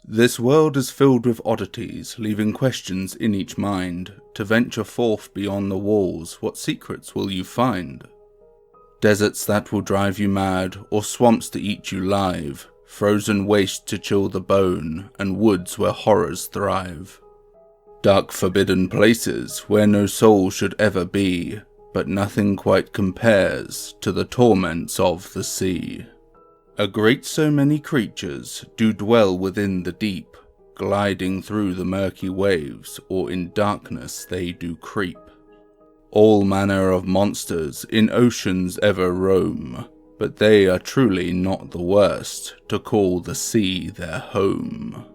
This world is filled with oddities, leaving questions in each mind. To venture forth beyond the walls, what secrets will you find? Deserts that will drive you mad, or swamps to eat you live, frozen wastes to chill the bone, and woods where horrors thrive. Dark forbidden places where no soul should ever be, but nothing quite compares to the torments of the sea. A great so many creatures do dwell within the deep, gliding through the murky waves, or in darkness they do creep. All manner of monsters in oceans ever roam, but they are truly not the worst to call the sea their home.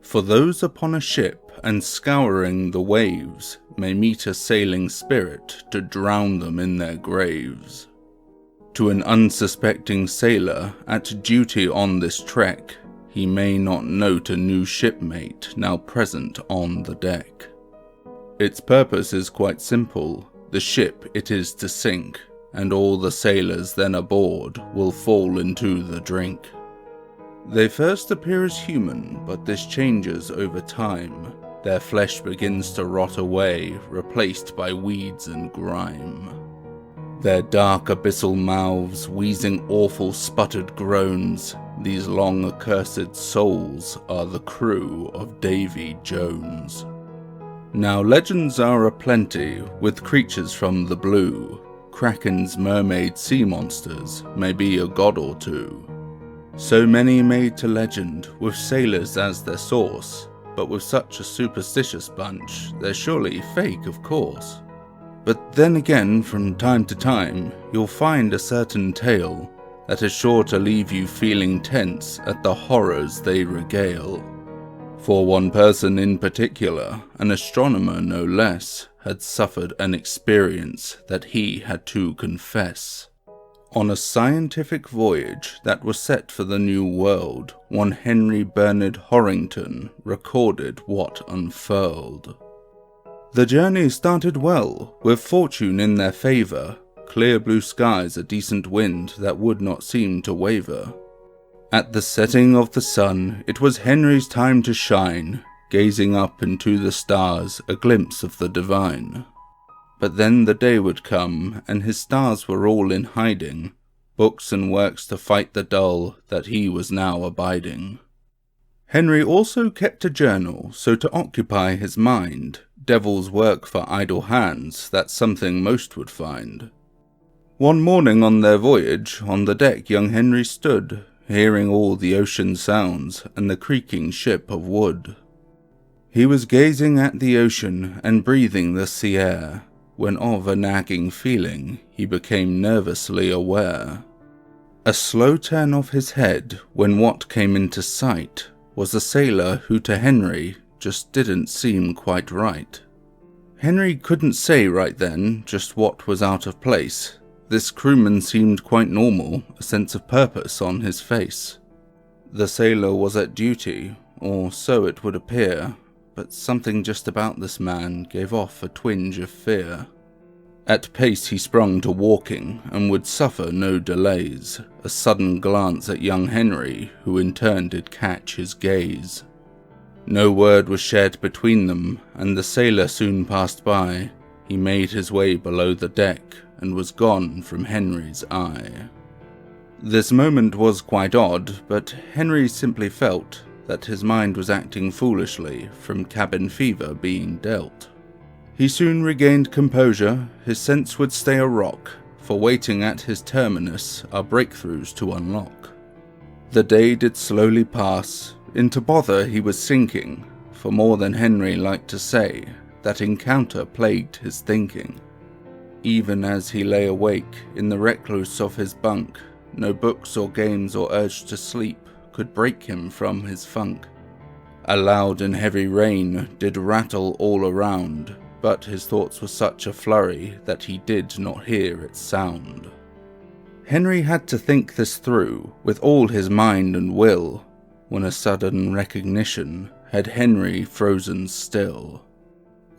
For those upon a ship and scouring the waves may meet a sailing spirit to drown them in their graves. To an unsuspecting sailor at duty on this trek, he may not note a new shipmate now present on the deck. Its purpose is quite simple. The ship it is to sink, and all the sailors then aboard will fall into the drink. They first appear as human, but this changes over time. Their flesh begins to rot away, replaced by weeds and grime. Their dark abyssal mouths wheezing awful sputtered groans, these long accursed souls are the crew of Davy Jones. Now legends are aplenty, with creatures from the blue. Krakens, mermaids, sea monsters, may be a god or two. So many made to legend, with sailors as their source, but with such a superstitious bunch, they're surely fake of course. But then again, from time to time, you'll find a certain tale that is sure to leave you feeling tense at the horrors they regale. For one person in particular, an astronomer no less, had suffered an experience that he had to confess. On a scientific voyage that was set for the New World, one Henry Bernard Horrington recorded what unfurled. The journey started well, with fortune in their favour, clear blue skies, a decent wind that would not seem to waver. At the setting of the sun, it was Henry's time to shine, gazing up into the stars, a glimpse of the divine. But then the day would come, and his stars were all in hiding, books and works to fight the dull that he was now abiding. Henry also kept a journal, so to occupy his mind, devil's work for idle hands, that's something most would find. One morning on their voyage, on the deck young Henry stood, hearing all the ocean sounds and the creaking ship of wood. He was gazing at the ocean and breathing the sea air, when of a nagging feeling he became nervously aware. A slow turn of his head when what came into sight was a sailor who to Henry just didn't seem quite right. Henry couldn't say right then just what was out of place. This crewman seemed quite normal, a sense of purpose on his face. The sailor was at duty, or so it would appear, but something just about this man gave off a twinge of fear. At pace he sprung to walking, and would suffer no delays, a sudden glance at young Henry, who in turn did catch his gaze. No word was shared between them, and the sailor soon passed by. He made his way below the deck, and was gone from Henry's eye. This moment was quite odd, but Henry simply felt that his mind was acting foolishly from cabin fever being dealt. He soon regained composure, his sense would stay a rock, for waiting at his terminus are breakthroughs to unlock. The day did slowly pass, into bother he was sinking, for more than Henry liked to say, that encounter plagued his thinking. Even as he lay awake in the recluse of his bunk, no books or games or urge to sleep could break him from his funk. A loud and heavy rain did rattle all around, but his thoughts were such a flurry that he did not hear its sound. Henry had to think this through with all his mind and will, when a sudden recognition had Henry frozen still.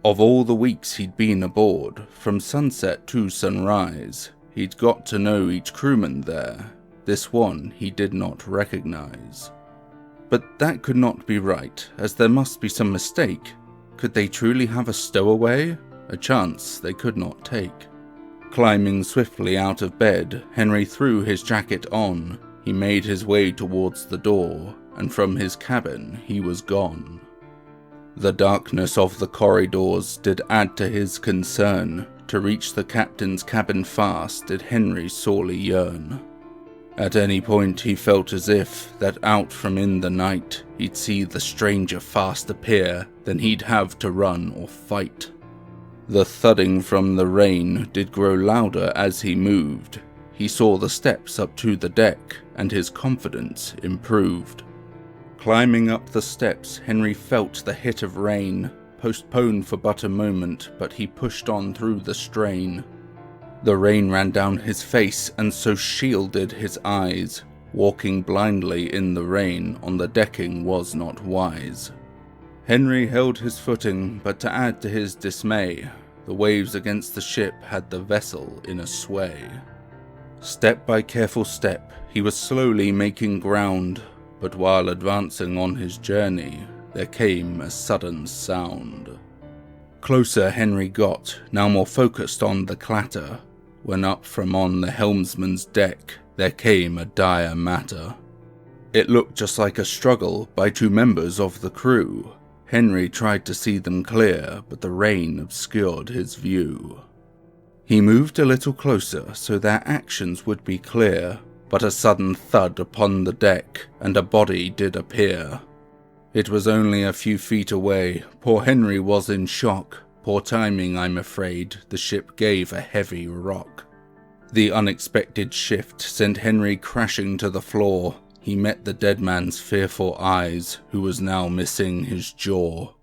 Of all the weeks he'd been aboard, from sunset to sunrise, he'd got to know each crewman there. This one he did not recognize. But that could not be right, as there must be some mistake. Could they truly have a stowaway? A chance they could not take. Climbing swiftly out of bed, Henry threw his jacket on. He made his way towards the door, and from his cabin he was gone. The darkness of the corridors did add to his concern. To reach the captain's cabin fast did Henry sorely yearn. At any point he felt as if that out from in the night he'd see the stranger fast appear, then he'd have to run or fight. The thudding from the rain did grow louder as he moved. He saw the steps up to the deck, and his confidence improved. Climbing up the steps, Henry felt the hit of rain, postponed for but a moment, but he pushed on through the strain. The rain ran down his face, and so shielded his eyes. Walking blindly in the rain on the decking was not wise. Henry held his footing, but to add to his dismay, the waves against the ship had the vessel in a sway. Step by careful step, he was slowly making ground, but while advancing on his journey, there came a sudden sound. Closer Henry got, now more focused on the clatter, when up from on the helmsman's deck there came a dire matter. It looked just like a struggle by two members of the crew. Henry tried to see them clear, but the rain obscured his view. He moved a little closer so their actions would be clear, but a sudden thud upon the deck, and a body did appear. It was only a few feet away. Poor Henry was in shock. Poor timing, I'm afraid. The ship gave a heavy rock. The unexpected shift sent Henry crashing to the floor. He met the dead man's fearful eyes, who was now missing his jaw.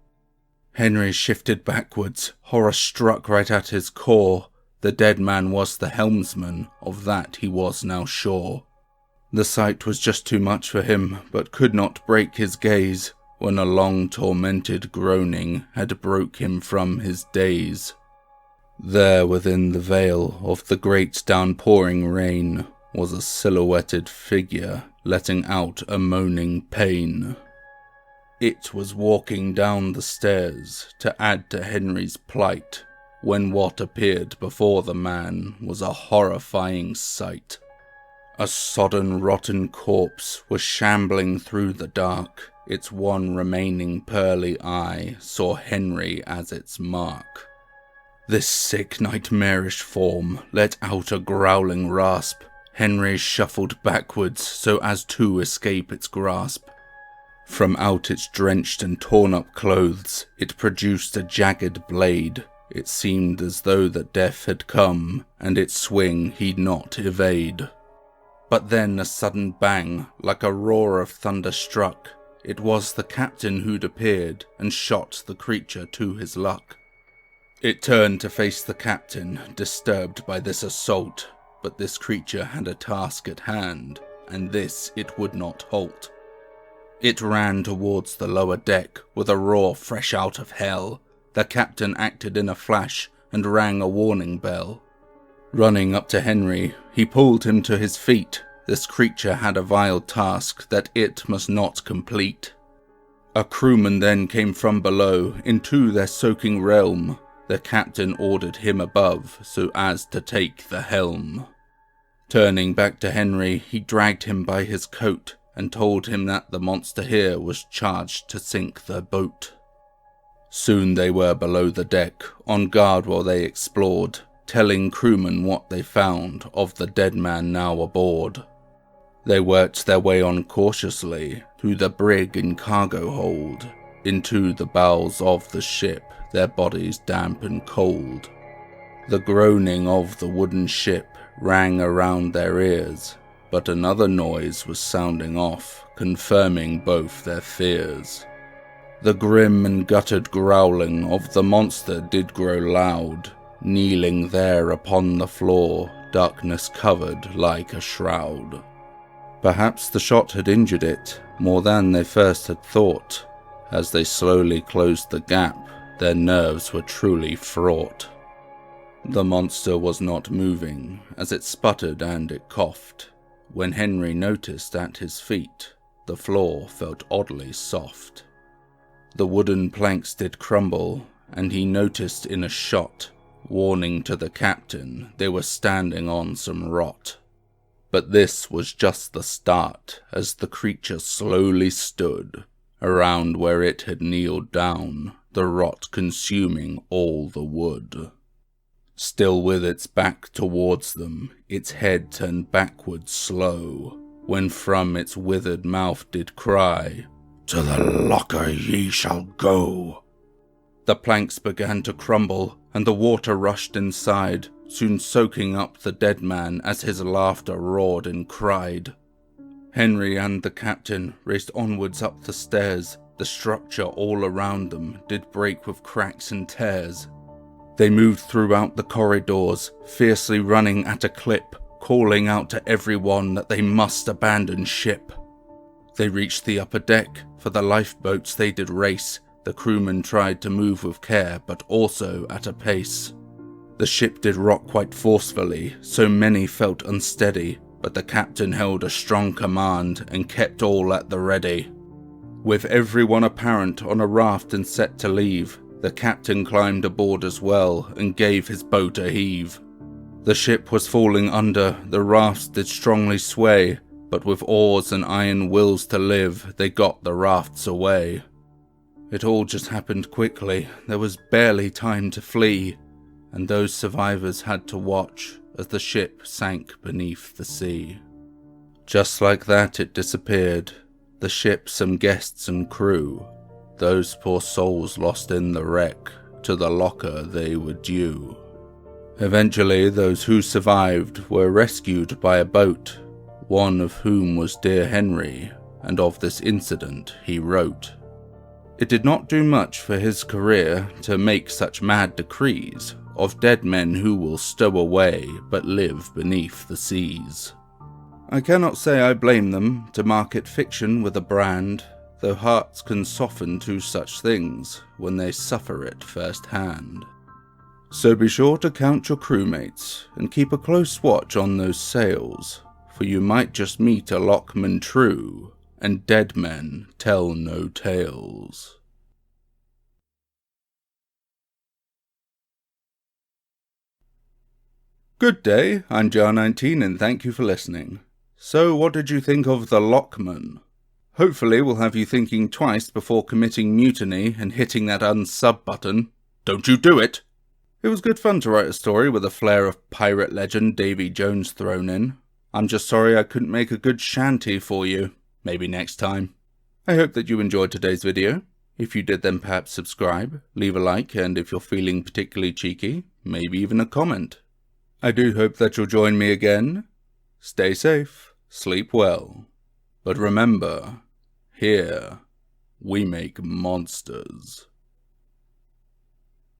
Henry shifted backwards, horror struck right at his core. The dead man was the helmsman, of that he was now sure. The sight was just too much for him, but could not break his gaze, when a long tormented groaning had broke him from his daze. There within the veil of the great downpouring rain was a silhouetted figure letting out a moaning pain. It was walking down the stairs to add to Henry's plight, when what appeared before the man was a horrifying sight. A sodden, rotten corpse was shambling through the dark. Its one remaining pearly eye saw Henry as its mark. This sick, nightmarish form let out a growling rasp. Henry shuffled backwards so as to escape its grasp. From out its drenched and torn-up clothes, it produced a jagged blade. It seemed as though that death had come, and its swing he'd not evade. But then a sudden bang, like a roar of thunder struck. It was the captain who'd appeared, and shot the creature to his luck. It turned to face the captain, disturbed by this assault. But this creature had a task at hand, and this it would not halt. It ran towards the lower deck with a roar fresh out of hell. The captain acted in a flash and rang a warning bell. Running up to Henry, he pulled him to his feet. This creature had a vile task that it must not complete. A crewman then came from below into their soaking realm. The captain ordered him above so as to take the helm. Turning back to Henry, he dragged him by his coat and told him that the monster here was charged to sink their boat. Soon they were below the deck, on guard while they explored, telling crewmen what they found of the dead man now aboard. They worked their way on cautiously through the brig and cargo hold, into the bowels of the ship, their bodies damp and cold. The groaning of the wooden ship rang around their ears, but another noise was sounding off, confirming both their fears. The grim and guttered growling of the monster did grow loud, kneeling there upon the floor, darkness covered like a shroud. Perhaps the shot had injured it more than they first had thought. As they slowly closed the gap, their nerves were truly fraught. The monster was not moving, as it sputtered and it coughed, when Henry noticed at his feet The floor felt oddly soft. The wooden planks did crumble, and he noticed in a shot, warning to the captain they were standing on some rot. But this was just the start, as the creature slowly stood, around where it had kneeled down, the rot consuming all the wood. Still with its back towards them, its head turned backwards slow, when from its withered mouth did cry, "To the locker ye shall go." The planks began to crumble, and the water rushed inside, soon soaking up the dead man as his laughter roared and cried. Henry and the captain raced onwards up the stairs. The structure all around them did break with cracks and tears. They moved throughout the corridors, fiercely running at a clip, calling out to everyone that they must abandon ship. They reached the upper deck, for the lifeboats they did race. The crewmen tried to move with care, but also at a pace. The ship did rock quite forcefully, so many felt unsteady, but the captain held a strong command and kept all at the ready. With everyone apparent on a raft and set to leave, the captain climbed aboard as well and gave his boat a heave. The ship was falling under, the rafts did strongly sway, but with oars and iron wills to live, they got the rafts away. It all just happened quickly, there was barely time to flee, and those survivors had to watch as the ship sank beneath the sea. Just like that it disappeared, the ship, some guests and crew. Those poor souls lost in the wreck, to the locker they were due. Eventually those who survived were rescued by a boat, one of whom was dear Henry, and of this incident he wrote. It did not do much for his career to make such mad decrees of dead men who will stow away but live beneath the seas. I cannot say I blame them to market fiction with a brand, though hearts can soften to such things when they suffer it firsthand. So be sure to count your crewmates and keep a close watch on those sails, for you might just meet a Lockman true, and dead men tell no tales. Good day, I'm Jar19 and thank you for listening. So what did you think of the Lockmen? Hopefully we'll have you thinking twice before committing mutiny and hitting that unsub button. Don't you do it! It was good fun to write a story with a flair of pirate legend Davy Jones thrown in. I'm just sorry I couldn't make a good shanty for you. Maybe next time. I hope that you enjoyed today's video. If you did, then perhaps subscribe, leave a like, and if you're feeling particularly cheeky, maybe even a comment. I do hope that you'll join me again. Stay safe, sleep well. But remember, here we make monsters.